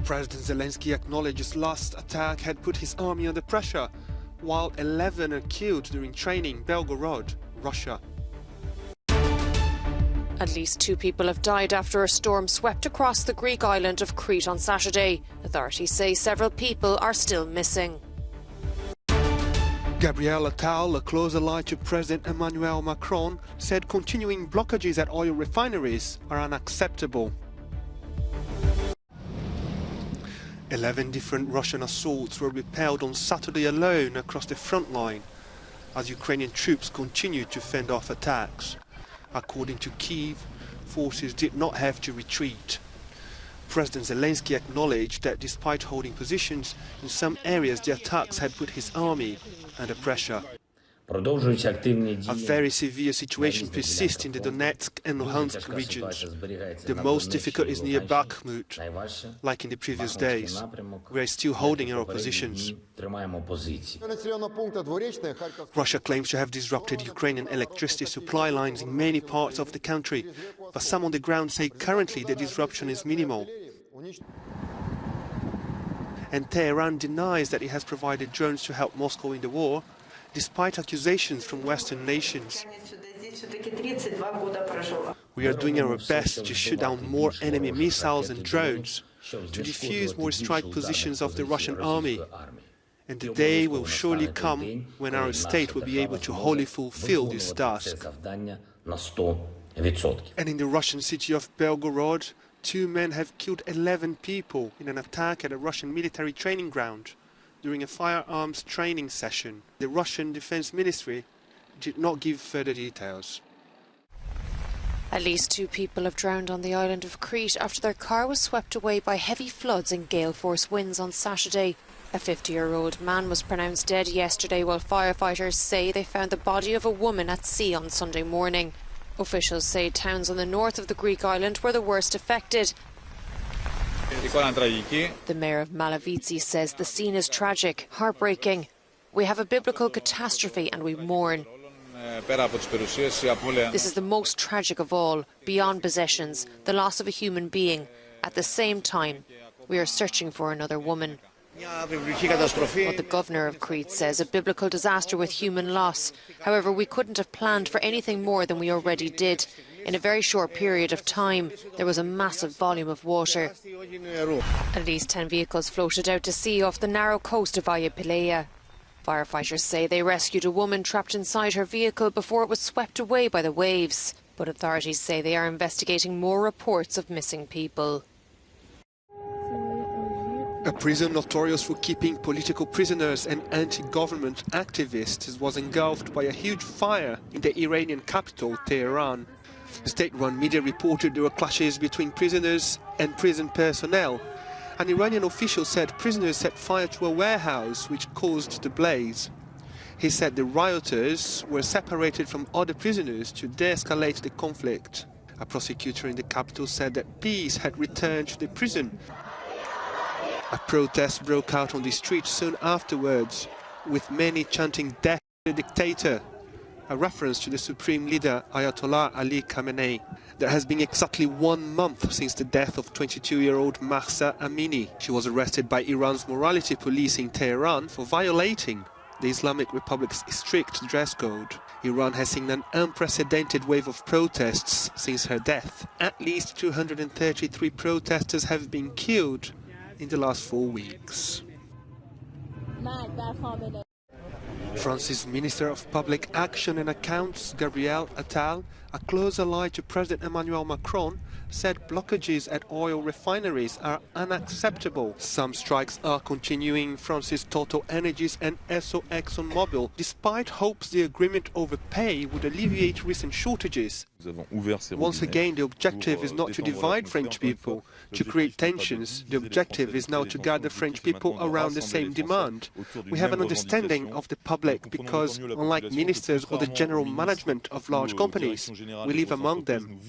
President Zelensky acknowledged his last attack had put his army under pressure, while 11 are killed during training in Belgorod, Russia. At least 2 people have died after a storm swept across the Greek island of Crete on Saturday. Authorities say several people are still missing. Gabriel Attal, a close ally to President Emmanuel Macron, said continuing blockages at oil refineries are unacceptable. 11 different Russian assaults were repelled on Saturday alone across the front line, as Ukrainian troops continued to fend off attacks. According to Kyiv, forces did not have to retreat. President Zelensky acknowledged that despite holding positions, in some areas the attacks had put his army under pressure. A very severe situation persists in the Donetsk and Luhansk regions. The most difficult is near Bakhmut, like in the previous days. We are still holding our positions. Russia claims to have disrupted Ukrainian electricity supply lines in many parts of the country, but some on the ground say currently the disruption is minimal. And Tehran denies that it has provided drones to help Moscow in the war, despite accusations from Western nations. We are doing our best to shoot down more enemy missiles and drones, to defuse more strike positions of the Russian army. And the day will surely come when our state will be able to wholly fulfill this task. And in the Russian city of Belgorod, 2 men have killed 11 people in an attack at a Russian military training ground during a firearms training session. The Russian Defense Ministry did not give further details. At least 2 people have drowned on the island of Crete after their car was swept away by heavy floods and gale-force winds on Saturday. A 50-year-old man was pronounced dead yesterday, while firefighters say they found the body of a woman at sea on Sunday morning. Officials say towns on the north of the Greek island were the worst affected. The mayor of Malavitsi says the scene is tragic, heartbreaking. We have a biblical catastrophe and we mourn. This is the most tragic of all, beyond possessions, the loss of a human being. At the same time, we are searching for another woman. What the governor of Crete says, a biblical disaster with human loss. However, we couldn't have planned for anything more than we already did. In a very short period of time, there was a massive volume of water. At least 10 vehicles floated out to sea off the narrow coast of Ayapeleia. Firefighters say they rescued a woman trapped inside her vehicle before it was swept away by the waves. But authorities say they are investigating more reports of missing people. A prison notorious for keeping political prisoners and anti-government activists was engulfed by a huge fire in the Iranian capital, Tehran. State-run media reported there were clashes between prisoners and prison personnel. An Iranian official said prisoners set fire to a warehouse which caused the blaze. He said the rioters were separated from other prisoners to de-escalate the conflict. A prosecutor in the capital said that peace had returned to the prison. A protest broke out on the streets soon afterwards, with many chanting "Death to the dictator," a reference to the supreme leader Ayatollah Ali Khamenei. There has been exactly 1 month since the death of 22-year-old Mahsa Amini. She was arrested by Iran's morality police in Tehran for violating the Islamic Republic's strict dress code. Iran has seen an unprecedented wave of protests since her death. At least 233 protesters have been killed in the last 4 weeks. France's Minister of Public Action and Accounts, Gabriel Attal, a close ally to President Emmanuel Macron, said blockages at oil refineries are unacceptable. Some strikes are continuing. France's Total Energies and Esso ExxonMobil, despite hopes the agreement over pay would alleviate recent shortages. Once again, the objective is not to divide French people, to create tensions. The objective is now to gather French people around the same demand. We have an understanding of the public because, unlike ministers or the general management of large companies, we live among them.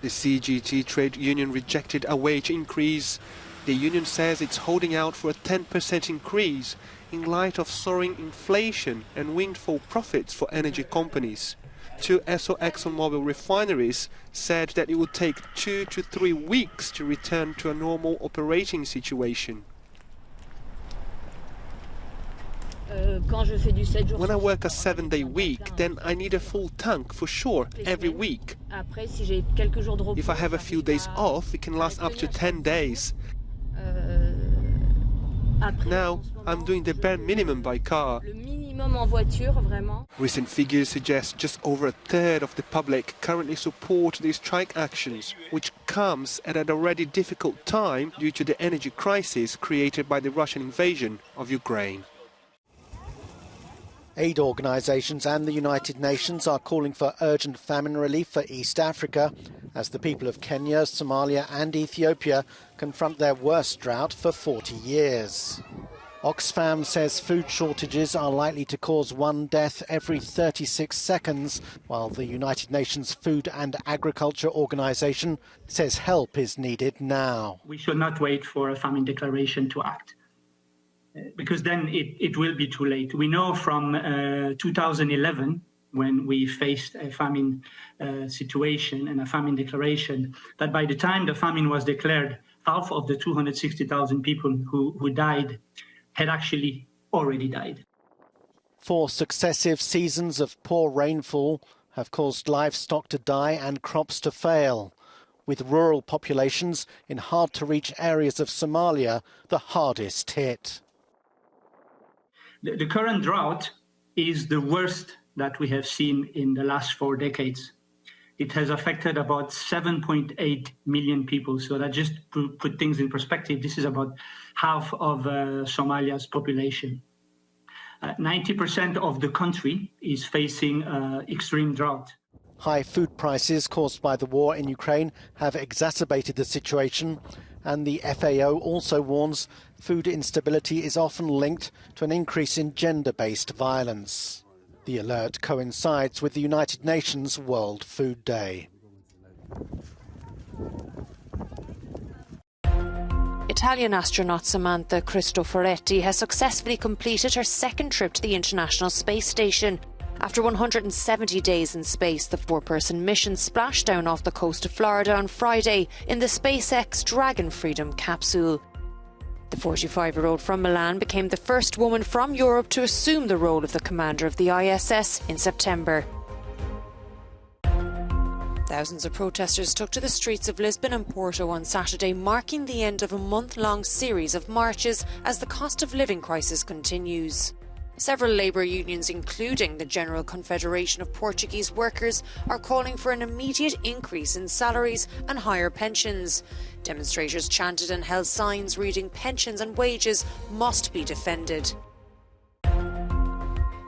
The CGT trade union rejected a wage increase. The union says it's holding out for a 10% increase in light of soaring inflation and windfall profits for energy companies. Two ExxonMobil refineries said that it would take 2 to 3 weeks to return to a normal operating situation. When I work a 7-day week, then I need a full tank for sure every week. If I have a few days off, it can last up to 10 days. Now, I'm doing the bare minimum by car. Recent figures suggest just over a third of the public currently support these strike actions, which comes at an already difficult time due to the energy crisis created by the Russian invasion of Ukraine. Aid organisations and the United Nations are calling for urgent famine relief for East Africa as the people of Kenya, Somalia and Ethiopia confront their worst drought for 40 years. Oxfam says food shortages are likely to cause one death every 36 seconds, while the United Nations Food and Agriculture Organisation says help is needed now. We should not wait for a famine declaration to act, because then it will be too late. We know from 2011, when we faced a famine situation and a famine declaration, that by the time the famine was declared, half of the 260,000 people who died had actually already died. 4 successive seasons of poor rainfall have caused livestock to die and crops to fail, with rural populations in hard-to-reach areas of Somalia the hardest hit. The current drought is the worst that we have seen in the last 4 decades. It has affected about 7.8 million people. So that just to put things in perspective, this is about half of Somalia's population. 90% of the country is facing extreme drought. High food prices caused by the war in Ukraine have exacerbated the situation, and the FAO also warns food instability is often linked to an increase in gender-based violence. The alert coincides with the United Nations World Food Day. Italian astronaut Samantha Christopheretti has successfully completed her second trip to the International Space Station. After 170 days in space, the 4-person mission splashed down off the coast of Florida on Friday in the SpaceX Dragon Freedom capsule. The 45-year-old from Milan became the first woman from Europe to assume the role of the commander of the ISS in September. Thousands of protesters took to the streets of Lisbon and Porto on Saturday, marking the end of a month-long series of marches as the cost of living crisis continues. Several labour unions, including the General Confederation of Portuguese Workers, are calling for an immediate increase in salaries and higher pensions. Demonstrators chanted and held signs reading "Pensions and wages must be defended."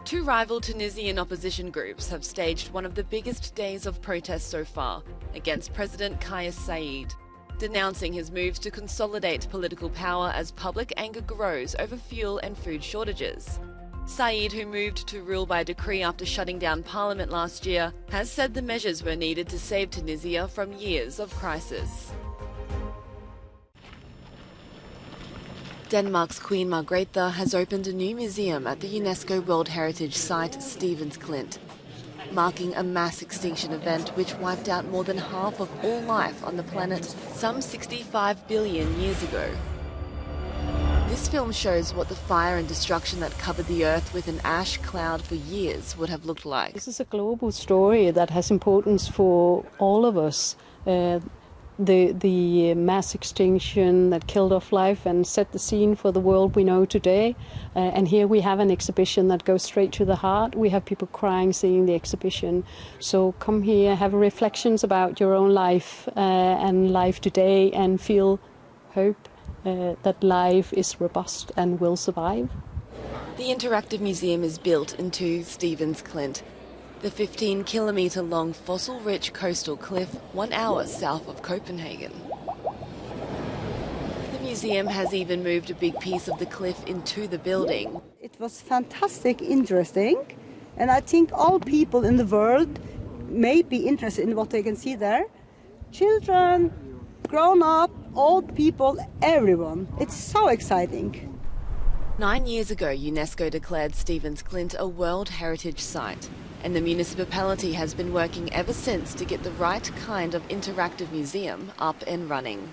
2 rival Tunisian opposition groups have staged one of the biggest days of protest so far against President Kais Saied, denouncing his moves to consolidate political power as public anger grows over fuel and food shortages. Saied, who moved to rule by decree after shutting down parliament last year, has said the measures were needed to save Tunisia from years of crisis. Denmark's Queen Margrethe has opened a new museum at the UNESCO World Heritage Site Stevens Clint, marking a mass extinction event which wiped out more than half of all life on the planet some 65 billion years ago. This film shows what the fire and destruction that covered the Earth with an ash cloud for years would have looked like. This is a global story that has importance for all of us. The mass extinction that killed off life and set the scene for the world we know today. And here we have an exhibition that goes straight to the heart. We have people crying seeing the exhibition. So come here, have reflections about your own life and life today, and feel hope that life is robust and will survive. The interactive museum is built into Stevens Clint, the 15-kilometre-long fossil-rich coastal cliff 1 hour south of Copenhagen. The museum has even moved a big piece of the cliff into the building. It was fantastic, interesting, and I think all people in the world may be interested in what they can see there. Children, grown-up, old people, everyone. It's so exciting. 9 years ago, UNESCO declared Stevens Clint a World Heritage Site. and the municipality has been working ever since to get the right kind of interactive museum up and running.